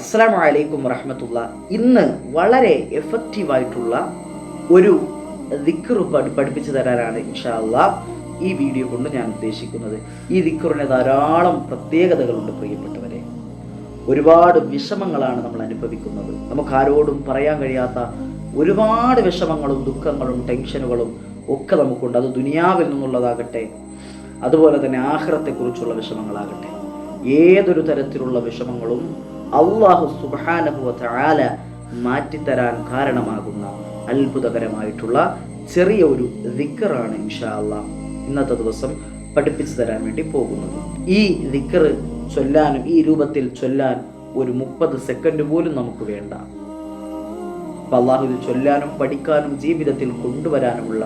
അസ്സലാമു അലൈക്കും വറഹ്മത്തുള്ളാഹി. ഇന്ന് വളരെ എഫക്റ്റീവായിട്ടുള്ള ഒരു ദിക്ർ പഠിപ്പിച്ചു തരാനാണ് ഇൻഷാ അല്ലാഹ് ഈ വീഡിയോ കൊണ്ട് ഞാൻ ഉദ്ദേശിക്കുന്നത്. ഈ ദിക്റിന് ധാരാളം പ്രത്യേകതകളുണ്ട് പ്രിയപ്പെട്ടവരെ. ഒരുപാട് വിഷമങ്ങളാണ് നമ്മൾ അനുഭവിക്കുന്നത്. നമുക്ക് ആരോടും പറയാൻ കഴിയാത്ത ഒരുപാട് വിഷമങ്ങളും ദുഃഖങ്ങളും ടെൻഷനുകളും ഒക്കെ നമുക്കുണ്ട്. അത് ദുനിയാവിൽ നിന്നുള്ളതാകട്ടെ, അതുപോലെ തന്നെ ആഖിറത്തെക്കുറിച്ചുള്ള വിഷമങ്ങളാകട്ടെ, ഏതൊരു തരത്തിലുള്ള വിഷമങ്ങളും അല്ലാഹു സുബ്ഹാനഹു വ തആല മാറ്റിത്തരാൻ കാരണമാകുന്ന അത്ഭുതകരമായിട്ടുള്ള ചെറിയ ഒരു ദിക്റാണ് ഇൻഷാ അല്ലാഹ് ഇന്നത്തെ ദിവസം പഠിപ്പിച്ചു തരാൻ വേണ്ടി പോകുന്നത്. ഈ ദിക്ർ ചൊല്ലാനും ഈ രൂപത്തിൽ ചൊല്ലാൻ ഒരു 30 സെക്കൻഡ് പോലും നമുക്ക് വേണ്ട. അപ്പം അല്ലാഹു ഇത് ചൊല്ലാനും പഠിക്കാനും ജീവിതത്തിൽ കൊണ്ടുവരാനുമുള്ള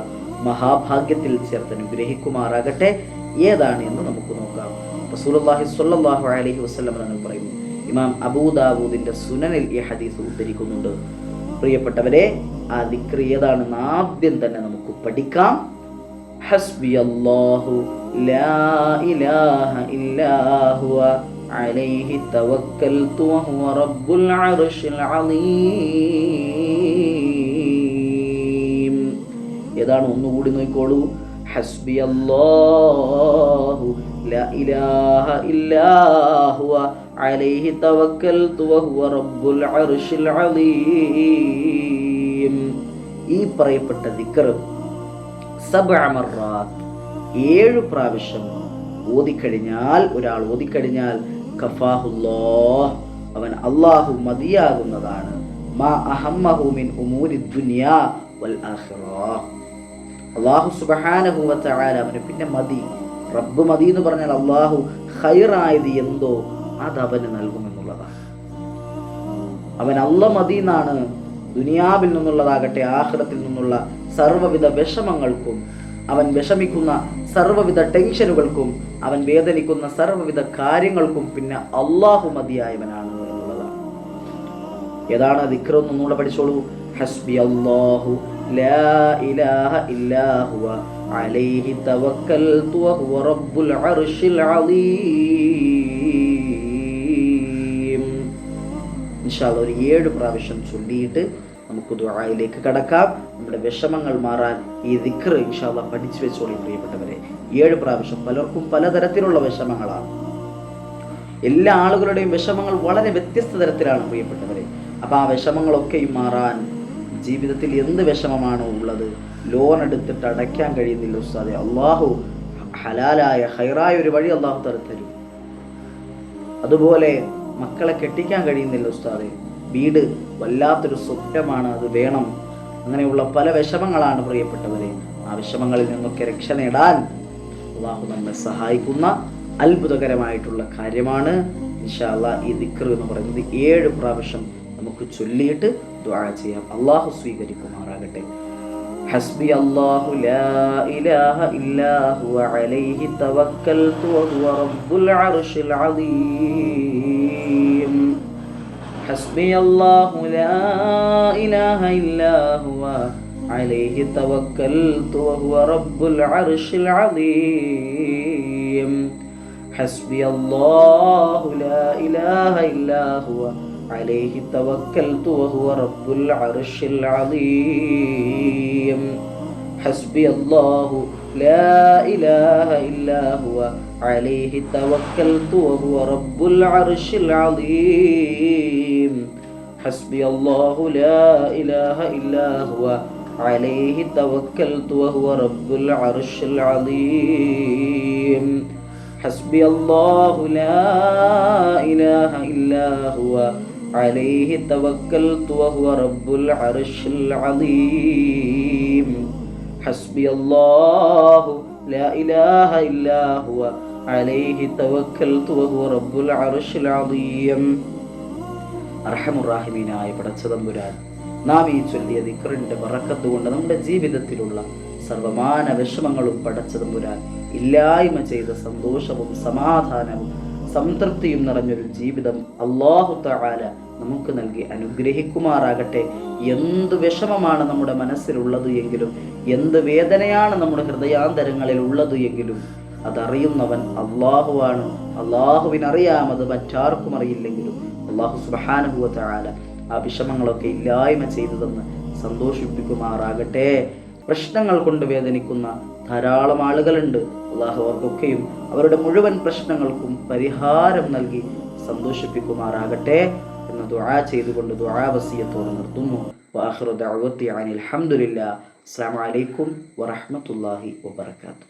മഹാഭാഗ്യത്തിൽ ചേർത്ത് അനുഗ്രഹിക്കുമാറാകട്ടെ. ഏതാണ് എന്ന് നമുക്ക് നോക്കാം. റസൂലുള്ളാഹി സ്വല്ലല്ലാഹു അലൈഹി വസല്ലം തങ്ങൾ പറയുന്നു, ഇമാം അബൂ ദാവൂദിന്റെ സുനനിൽ ഈ ഹദീസ് ഉദ്ധരിക്കുന്നുണ്ട്. പ്രിയപ്പെട്ടവരെ, ആ ദിക്ർ ഏതാണെന്ന് ആദ്യം തന്നെ നമുക്ക് പഠിക്കാം. ഹസ്ബിയല്ലാഹു ലാ ഇലാഹ ഇല്ലാ ഹുവ അലൈഹി തവക്കൽതു വഹുവ റബ്ബുൽ അർശിൽ അലീം. ഏതാണ് ഒന്നുകൂടി നോക്കിക്കോളൂ. ഹസ്ബിയല്ലാഹു ലാ ഇലാഹ ഇല്ലാ ഹുവ അലൈഹി തവക്കൽതു വഹുവ റബ്ബുൽ അർശിൽ അലീം. ഈ പറയപ്പെട്ട ദിക്ർ 7 മർറാത്ത് 7 പ്രാവശ്യം ഓതിക്കഴിഞ്ഞാൽ, ഒരാൾ ഓതിക്കഴിഞ്ഞാൽ കഫാഹുല്ലാഹ്, അവൻ അല്ലാഹു മതിയാകുന്നതാണ്. മാ അഹമ്മഹു മിൻ ഉമൂരി ദുനിയാ വൽ ആഖിറ. അല്ലാഹു സുബ്ഹാനഹു വ തആല അവന് പിന്നെ മതി, റബ്ബ് മതി എന്ന് പറഞ്ഞാൽ അല്ലാഹു ഖൈറായത് എന്തോ അത് അവന് നൽകുമെന്നുള്ളതാണ്. അവൻ അല്ല മതി എന്നാണ്. ദുനിയാവിൽ നിന്നുള്ളതാകട്ടെ ആഖിറത്തിൽ നിന്നുള്ള സർവ്വവിധ വിഷമങ്ങൾക്കും, അവൻ വിഷമിക്കുന്ന സർവ്വവിധ ടെൻഷനുകൾക്കും, അവൻ വേദനിക്കുന്ന സർവ്വവിധ കാര്യങ്ങൾക്കും പിന്നെ അല്ലാഹു മതിയായവനാണ് എന്നുള്ളതാണ്. ഏതാണ് ദിക്ർ എന്ന് ഒന്നുകൂടെ പഠിച്ചോളൂ. ഹസ്ബി അല്ലാഹു ലാ ഇലാഹ ഇല്ലാ ഹുവ അലൈഹി തവക്കൽതു വഹുവ റബ്ബുൽ അർശിൽ അലീം. ഇൻഷാ അല്ലാഹ് ഒരു 7 പ്രാവശ്യം ചൊല്ലിയിട്ട് നമുക്ക് ദുആയിലേക്ക് കടക്കാം. നമ്മുടെ വിഷമങ്ങൾ മാറാൻ ഈ ദിക്ർ ഇൻഷാ അല്ലാഹ് പഠിച്ചു വെച്ചോളൂ പ്രിയപ്പെട്ടവരെ. 7 പ്രാവശ്യം. പലർക്കും പലതരത്തിലുള്ള വിഷമങ്ങളാണ്. എല്ലാ ആളുകളുടെയും വിഷമങ്ങൾ വളരെ വ്യത്യസ്ത തരത്തിലാണ് പ്രിയപ്പെട്ടവരെ. അപ്പം ആ വിഷമങ്ങളൊക്കെയും മാറാൻ, ജീവിതത്തിൽ എന്ത് വിഷമമാണോ ഉള്ളത്, ലോൺ എടുത്തിട്ട് അടയ്ക്കാൻ കഴിയുന്നില്ല ഉസ്താദെ, അല്ലാഹു ഹലാലായ ഖൈറായ ഒരു വഴി അല്ലാഹു തരും. അതുപോലെ മക്കളെ കെട്ടിക്കാൻ കഴിയുന്നില്ല ഉസ്താദെ, വീട് വല്ലാത്തൊരു സ്വപ്നമാണ്, അത് വേണം. അങ്ങനെയുള്ള പല വിഷമങ്ങളാണ് പ്രിയപ്പെട്ടവരെ. ആ വിഷമങ്ങളിൽ നിന്നൊക്കെ രക്ഷ നേടാൻ അല്ലാഹു നമ്മെ സഹായിക്കുന്ന അത്ഭുതകരമായിട്ടുള്ള കാര്യമാണ് ഇൻഷാ അല്ലാഹ് ഈ ദിക്ർ എന്ന് പറയുന്നത്. 7 പ്രാവശ്യം നമുക്ക് ചൊല്ലിയിട്ട് ദുആ ചെയ്യാം. അല്ലാഹു സ്വീകരിക്കുമാറാകട്ടെ. ഹസ്ബി അല്ലാഹു ലാ ഇലാഹ ഇല്ലാ ഹുവ അലൈഹി തവക്കൽതു വഹുവ റബ്ബുൽ അർശിൽ അലീം. حسبي الله لا إله إلا هو عليه توكلت وهو رب العرش العظيم. حسبي الله لا إله إلا هو عليه توكلت وهو رب العرش العظيم. حسبي الله لا إله إلا هو عليه توكلت وهو رب العرش العظيم. حسبي الله لا إله إلا هو عليه توكلت وهو رب العرش العظيم. حسبي الله لا إله إلا هو عليه توكلت وهو رب العرش العظيم. حسبي الله لا إله إلا هو عليه توكلت وهو رب العرش العظيم. അർഹമുർ-റഹീമീനായ പടച്ചതമ്പുരാൻ, നാം ഈ ചൊല്ലിയ ദിക്റിന്റെ ബറക്കത്ത് കൊണ്ട് നമ്മുടെ ജീവിതത്തിലുള്ള സർവമാന വിഷമങ്ങളും പടച്ചതമ്പുരാൻ ഇല്ലായ്മ ചെയ്ത സന്തോഷവും സമാധാനവും സംതൃപ്തിയും നിറഞ്ഞൊരു ജീവിതം അല്ലാഹു തആല നമുക്ക് നൽകി അനുഗ്രഹിക്കുമാറാകട്ടെ. എന്ത് വിഷമമാണ് നമ്മുടെ മനസ്സിലുള്ളത് എങ്കിലും, എന്ത് വേദനയാണ് നമ്മുടെ ഹൃദയാന്തരങ്ങളിൽ ഉള്ളത് എങ്കിലും അതറിയുന്നവൻ അല്ലാഹുവാണ്. അല്ലാഹുവിനറിയാം, അത് മറ്റാർക്കും അറിയില്ലെങ്കിലും അല്ലാഹു സുബ്ഹാനഹു വ തആല ആ വിഷമങ്ങളൊക്കെ ഇല്ലായ്മ ചെയ്തു തന്ന് സന്തോഷിപ്പിക്കുമാറാകട്ടെ. പ്രശ്നങ്ങൾ കൊണ്ട് വേദനിക്കുന്ന ധാരാളം ആളുകളുണ്ട്. അല്ലാഹു അവർക്കൊക്കെയും അവരുടെ മുഴുവൻ പ്രശ്നങ്ങൾക്കും പരിഹാരം നൽകി സന്തോഷിപ്പിക്കുമാറാകട്ടെ എന്ന് ദുആ ചെയ്തുകൊണ്ട് ദുആ വസിയത്തോടെ നിർത്തുന്നു. വആഖിറു ദഅവതി അനിൽ ഹംദുലില്ലാഹ്. അസ്സലാമു അലൈക്കും വറഹ്മത്തുള്ളാഹി വബറകാതുഹു.